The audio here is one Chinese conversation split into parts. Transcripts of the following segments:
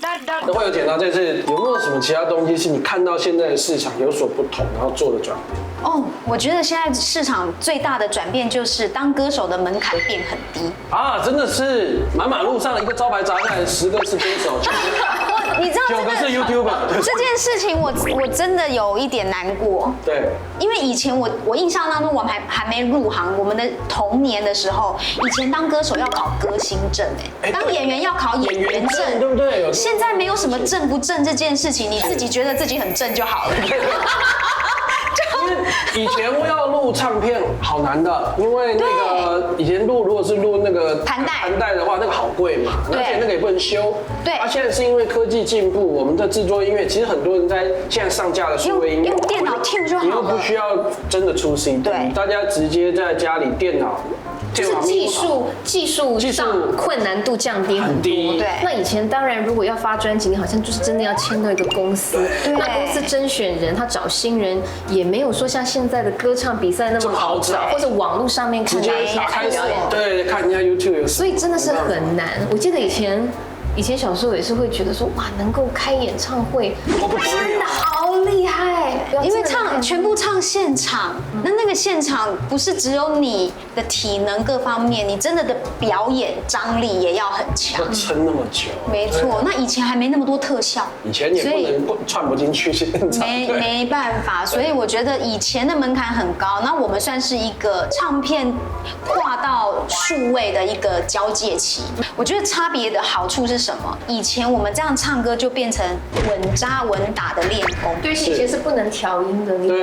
那会有剪刀这次有没有什么其他东西是你看到现在的市场有所不同，然后做的转变？哦，我觉得现在市场最大的转变就是当歌手的门槛变很低啊，真的是满马路上一个招牌砸下来，10个是歌手，你知道9个是 YouTuber。这件事情我真的有一点难过。对，因为以前我印象当中，我们还没入行，我们的童年的时候，以前当歌手要考歌星证，当演员要考演员证，对不对？现在没有什么正不正这件事情，你自己觉得自己很正就好了。因为以前要录唱片好难的，因为那个以前如果是录那个盘带的话，那个好贵嘛，而且那个也不能修。对。现在是因为科技进步，我们在制作音乐，其实很多人在现在上架的数位音乐，用电脑 tune 就好了，你又不需要真的出 CD， 大家直接在家里电脑。就是技术上困难度降低很多。对。那以前当然，如果要发专辑，你好像就是真的要签到一个公司。那公司甄选人，他找新人也没有说像现在的歌唱比赛那么好找，或者网络上面看直接开始对看人家 YouTube。所以真的是很难。我记得以前小时候也是会觉得说，哇，能够开演唱会，真的好厉害，因为全部唱现场，那个现场不是只有你的体能各方面，你真的表演张力也要很强，撑那么久。没错，那以前还没那么多特效，以前也不能串不进去现场，没办法，所以我觉得以前的门槛很高，那我们算是一个唱片跨到数位的一个交界期。我觉得差别的好处是什么？以前我们这样唱歌就变成稳扎稳打的练功，对，以前是不能调音的，你走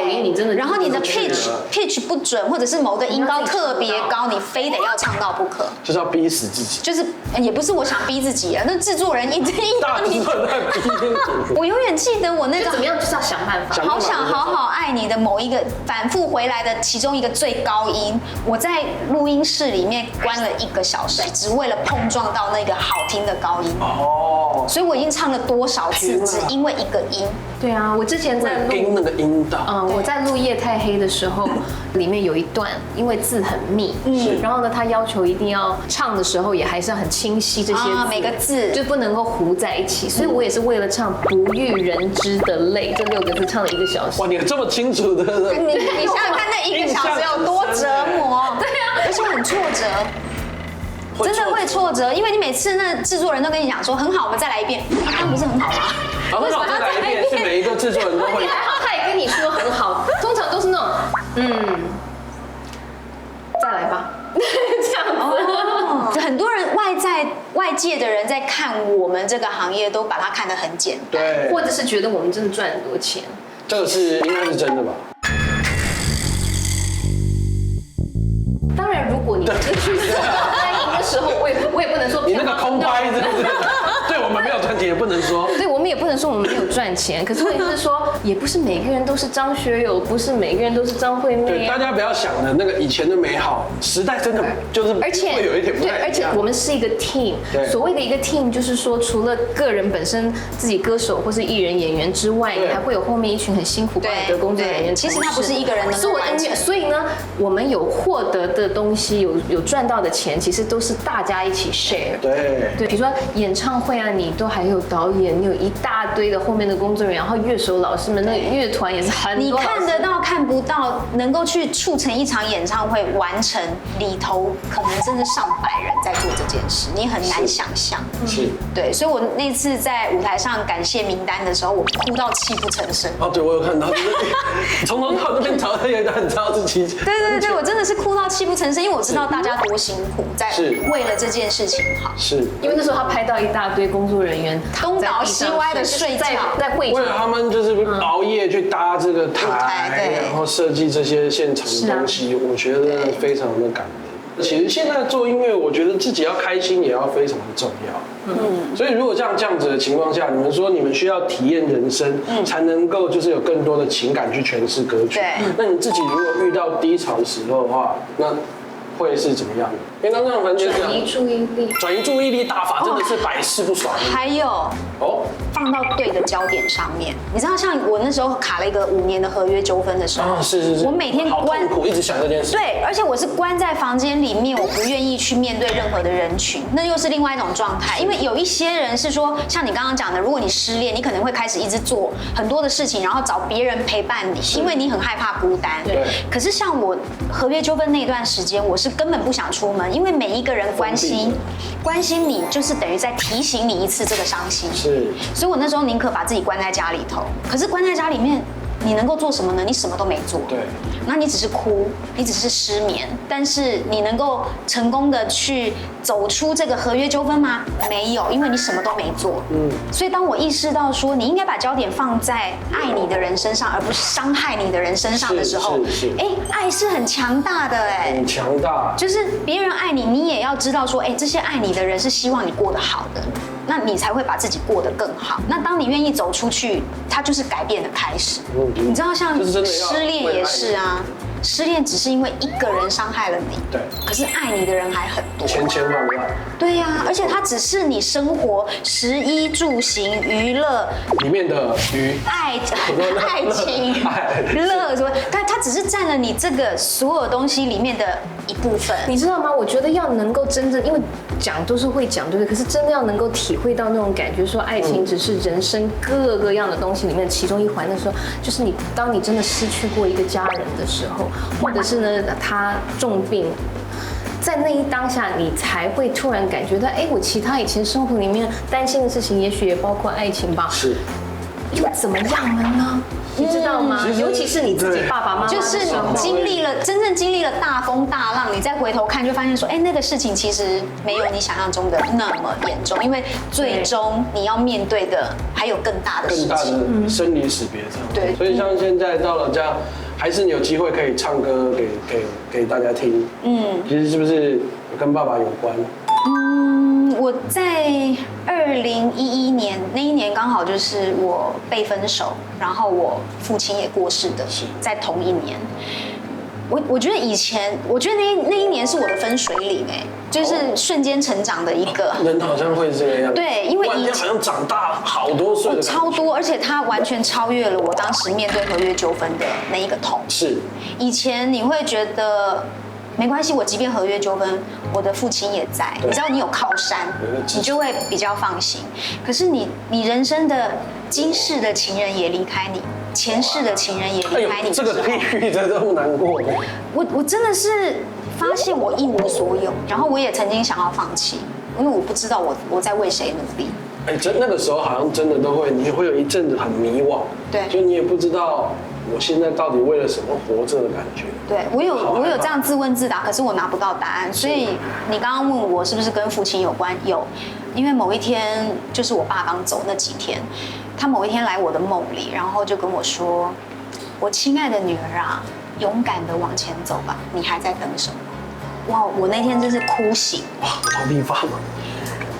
音你真的，然后你的 pitch 不准，或者是某个音高特别高，你非得要唱到不可，就是要逼死自己，就是也不是我想逼自己啊，那制作人一直大制作人在逼你。我永远记得我那个怎么样就是要想办法，好想好好爱你的某一个反复回来的其中一个最高音，我在录音室里面关了1个小时，只为了碰撞到那个好听的高音。哦，所以我已经唱了多少次，只因为1个音。对啊，我之前在录那个音道，我在录《夜太黑》的时候，里面有一段，因为字很密，然后呢，他要求一定要唱的时候也还是要很清晰，这些每个字就不能够糊在一起，所以我也是为了唱“不遇人知的泪”这6个字唱了1个小时。哇，你这么清楚的，你想想看，那1个小时有多折磨？对啊，而且很挫折。真的会挫折，因为你每次那制作人都跟你讲说很好，我们再来一遍，刚刚不是很好吗？为什么再来一遍？是每一个制作人都会，他也跟你说很好，通常都是那种再来吧，这样子。很多人外界的人在看我们这个行业，都把它看得很简单，对，或者是觉得我们真的赚很多钱，这个是应该是真的吧？当然，如果你进去欢迎的时候，我也不能说你那个空拍是不是？对我们没有赚钱也不能说，对我们也不能说我们没有赚钱。可是问题是说，也不是每个人都是张学友，不是每个人都是张惠妹。对，大家不要想的那个以前的美好时代，真的就是而且会有一点不太一样。对，而且我们是一个 team。所谓的一个 team，就是说除了个人本身自己歌手或是艺人演员之外，你还会有后面一群很辛苦帮你的工作人员。其实他不是一个人能做音乐，所以呢，我们有获得的东西，有赚到的钱，其实都是大家一起 share。对，比如说演唱会啊，你都还有导演，你有一大堆的后面的工作人员，然后乐手老师们，那个乐团也是很多。你看得到看不到，能够去促成一场演唱会完成，里头可能真的上百人在做这件事，你很难想象。是，对，所以我那次在舞台上感谢名单的时候，我哭到泣不成声。哦，对我有看到，从头到那边找他也很知道自己。对，我真的是哭到泣不成声，因为我知道大家多辛苦，在为了这件事情好。是，因为那时候他拍到一大堆工作人员东倒西歪的睡觉，在会为了他们就是熬夜去搭这个台，然后设计这些现场的东西，我觉得非常的感人。其实现在做音乐，我觉得自己要开心也要非常的重要。所以如果这样子的情况下，你们说你们需要体验人生，才能够就是有更多的情感去诠释歌曲。对。那你自己如果遇到低潮的时候的话，那会是怎么样的？因为刚刚反正就是转移注意力，转移注意力大法真的是百试不爽。还有放到对的焦点上面。你知道，像我那时候卡了一个5年的合约纠纷的时候，是，我每天好痛苦，一直想这件事。对，而且我是关在房间里面，我不愿意去面对任何的人群，那又是另外一种状态。因为有一些人是说，像你刚刚讲的，如果你失恋，你可能会开始一直做很多的事情，然后找别人陪伴你，因为你很害怕孤单。对。可是像我合约纠纷那段时间，我是根本不想出门，因为每一个人关心你，就是等于在提醒你一次这个伤心。是。所以我那时候宁可把自己关在家里头。可是关在家里面，你能够做什么呢？你什么都没做。对。那你只是哭，你只是失眠，但是你能够成功的去走出这个合约纠纷吗？没有，因为你什么都没做。所以当我意识到说你应该把焦点放在爱你的人身上，而不是伤害你的人身上的时候，爱是很强大的很强大。就是别人爱你，你也要知道说，这些爱你的人是希望你过得好的，那你才会把自己过得更好。那当你愿意走出去，它就是改变的开始。你知道，像失恋也是啊。失恋只是因为一个人伤害了你，对。可是爱你的人还很多，千万万。对呀，而且它只是你生活食衣住行娱乐里面的爱情、乐什么，它只是占了你这个所有东西里面的一部分。你知道吗？我觉得要能够真正，因为讲都是会讲，对不对？可是真的要能够体会到那种感觉，说爱情只是人生各个样的东西里面其中一环的时候，就是当你真的失去过一个家人的时候。或者是呢，他重病，在那一当下，你才会突然感觉到，我其他以前生活里面担心的事情，也许也包括爱情吧，是，又怎么样了呢？你知道吗？尤其是你自己爸爸妈妈，就是真正经历了大风大浪，你再回头看，就发现说，那个事情其实没有你想象中的那么严重，因为最终你要面对的还有更大的事情，更大的生离死别这样。对，所以像现在到了这样。还是你有机会可以唱歌给大家听，其实是不是跟爸爸有关？我在2011年那一年刚好就是我被分手，然后我父亲也过世的，在同一年。我觉得那一年是我的分水岭，就是瞬间成长的一个。人好像会这个样子。对，因为以前好像长大好多岁的。超多，而且它完全超越了我当时面对合约纠纷的那一个痛。是。以前你会觉得没关系，我即便合约纠纷，我的父亲也在，你知道你有靠山，你就会比较放心。可是你人生的今世的情人也离开你。前世的情人也离开你，这个譬喻真的不难过。我真的是发现我一无所有，然后我也曾经想要放弃，因为我不知道我在为谁努力。那个时候好像真的都会，你会有一阵子很迷惘，对，就你也不知道我现在到底为了什么活着的感觉。对，我有这样自问自答，可是我拿不到答案。所以你刚刚问我是不是跟父亲有关？有，因为某一天就是我爸刚走那几天。他某一天来我的梦里，然后就跟我说：“我亲爱的女儿啊，勇敢的往前走吧，你还在等什么？”哇！我那天真是哭醒。哇，逃避法吗？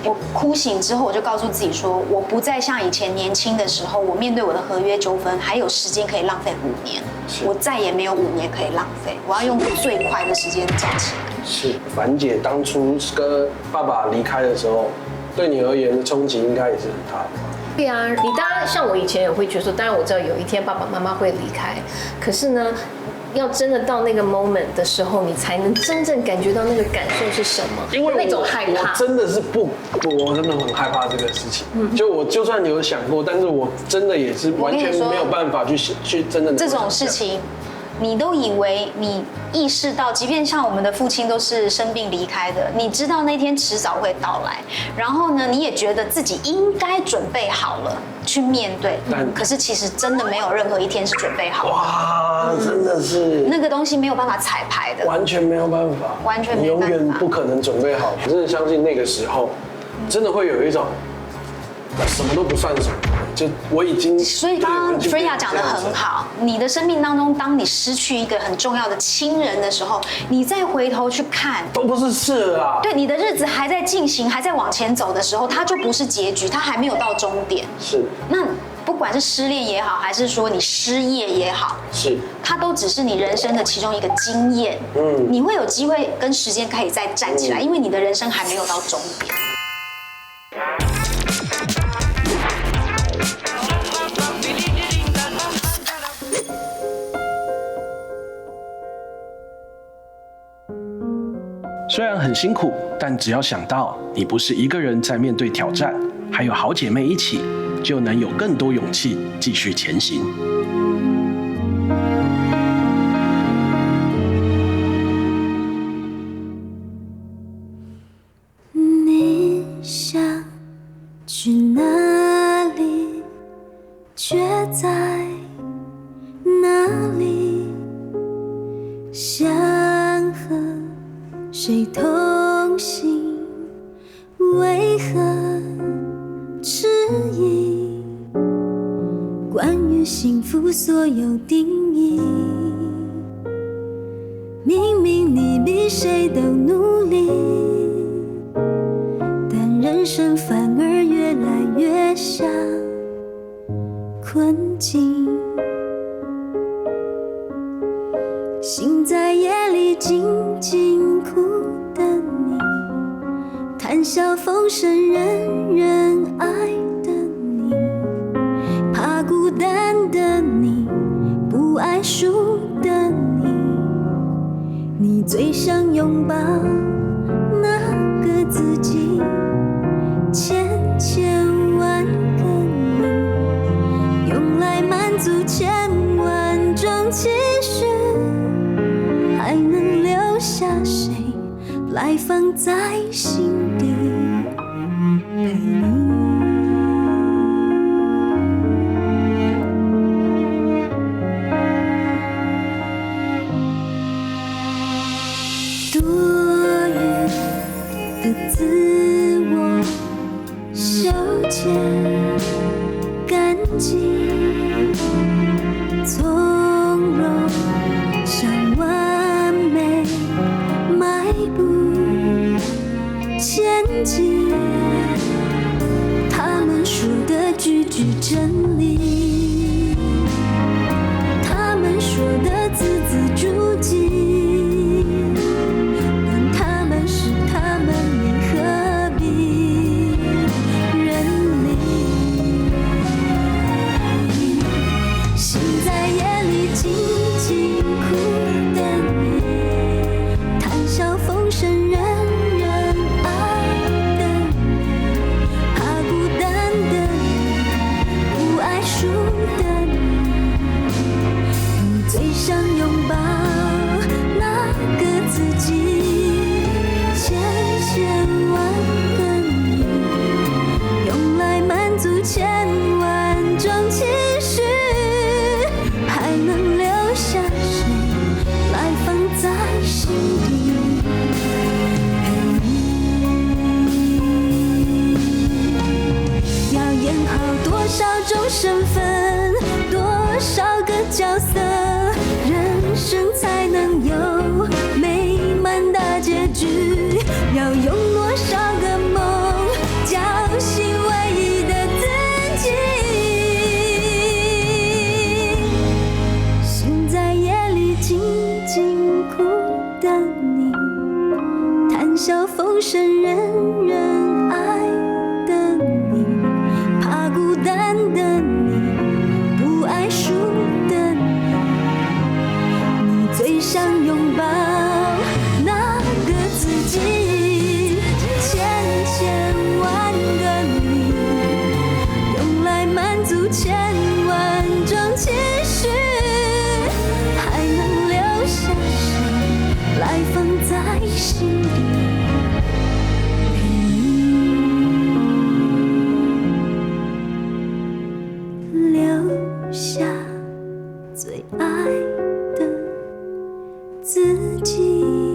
我哭醒之后，我就告诉自己说，我不再像以前年轻的时候，我面对我的合约纠纷还有时间可以浪费5年，我再也没有5年可以浪费，我要用最快的时间站起来。是，樊姐当初跟爸爸离开的时候，对你而言的冲击应该也是很大的。对啊，你当然像我以前也会觉得说，当然我知道有一天爸爸妈妈会离开，可是呢，要真的到那个 moment 的时候，你才能真正感觉到那个感受是什么，因为那种害怕。我真的是我真的很害怕这个事情。我就算有想过，但是我真的也是完全没有办法去真的这种事情。你都以为你意识到，即便像我们的父亲都是生病离开的，你知道那天迟早会到来，然后呢，你也觉得自己应该准备好了去面对，可是其实真的没有任何一天是准备好的。哇，真的是那个东西没有办法彩排的，完全没有办法，完全没有办法，你永远不可能准备好。我真的相信那个时候，真的会有一种什么都不算什么。就我已经，所以刚刚 Freya 讲得很好，你的生命当中，当你失去一个很重要的亲人的时候，你再回头去看，都不是事啊。对，你的日子还在进行，还在往前走的时候，它就不是结局，它还没有到终点。是。那不管是失恋也好，还是说你失业也好，是，它都只是你人生的其中一个经验。你会有机会跟时间可以再站起来，因为你的人生还没有到终点。虽然很辛苦，但只要想到你不是一个人在面对挑战，还有好姐妹一起，就能有更多勇气继续前行。你想去哪里，却在哪里？想和谁同行？为何迟疑？关于幸福所有定义，明明你比谁都努力，但人生反而越来越像困境。心在夜里静静哭的你，谈笑风生人人爱的你，怕孤单的你，不爱输的你，你最想拥抱那个自己，千千万个你，用来满足千万种期许，还能留下谁来放在心底陪你？多余的自我修剪干净，从容向完美迈步前进。他们说的句句真理，他们说的字字珠玑，问他们是他们，你何必认理？心在夜里静静哭的你，谈笑风生人人爱的你，怕孤单的你，不爱输的你，你最想拥抱那个自己，千千万个你，用来满足千万种期许，还能留下谁来放在心底陪你？要演好多少种身份，多少个角色，人生才能有美满大结局？要用多少个梦叫醒唯一的自己？心在夜里静静哭的你，谈笑风生人人爱的你，怕孤单的你，不爱输的你，你最想拥抱那个自己，千千万个你，用来满足千万种期许，还能留下谁来放在心底陪你？留下最爱的自己。